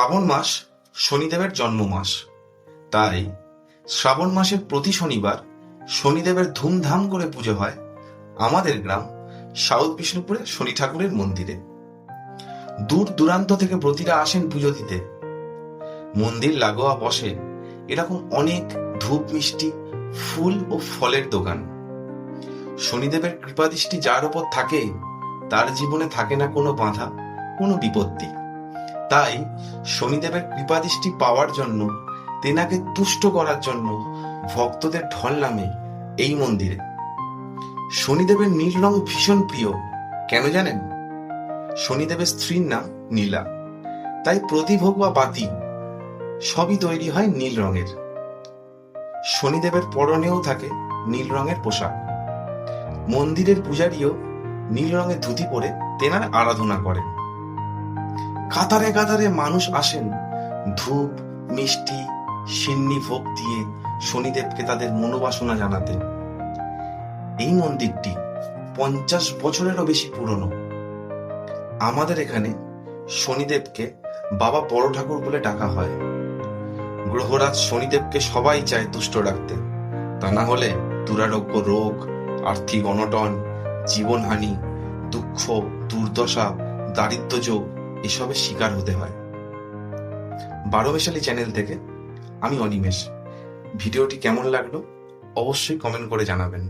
শ্রাবণ মাস শনিদেবের জন্ম মাস, তাই শ্রাবণ মাসের প্রতি শনিবার শনিদেবের ধুমধাম করে পুজো হয় আমাদের গ্রাম সাউথ বিষ্ণুপুরে শনি ঠাকুরের মন্দিরে। দূর দূরান্ত থেকে ব্রতীরা আসেন পুজো দিতে। মন্দির লাগোয়া বসে এরকম অনেক ধূপ মিষ্টি ফুল ও ফলের দোকান। শনিদেবের কৃপাদৃষ্টি যার ওপর থাকে তার জীবনে থাকে না কোনো বাধা, কোনো বিপত্তি। তাই শনিদেবের কৃপাদৃষ্টি পাওয়ার জন্য, তেনাকে তুষ্ট করার জন্য ভক্তদের ঢল নামে এই মন্দিরে। শনিদেবের নীল রং ভীষণ প্রিয়, কেন জানেন? শনিদেবের স্ত্রীর নাম নীলা, তাই প্রতিভোগ বা বাতি সবই তৈরি হয় নীল রঙের। শনিদেবের পরনেও থাকে নীল রঙের পোশাক। মন্দিরের পূজারীও নীল রঙের ধুতি পরে তেনার আরাধনা করেন। কাতারে কাতারে মানুষ আসেন ধূপ মিষ্টি সিন্নি ভোগ দিয়ে শনিদেবকে তাদের মনোবাসনা জানাতে। এই মন্দিরটি 50 বছরেরও বেশি পুরনো। আমাদের এখানে শনিদেবকে বাবা বড় ঠাকুর বলে ডাকা হয়। গ্রহরাজ শনিদেবকে সবাই চায় তুষ্ট রাখতে, তা না হলে দুরারোগ্য রোগ, আর্থিক অনটন, জীবনহানি, দুঃখ, দুর্দশা, দারিদ্র্য এসবের শিকার হতে হয়। 12 মেশালি চ্যানেল থেকে আমি অনিমেষ। ভিডিওটি কেমন লাগলো অবশ্যই কমেন্ট করে জানাবেন।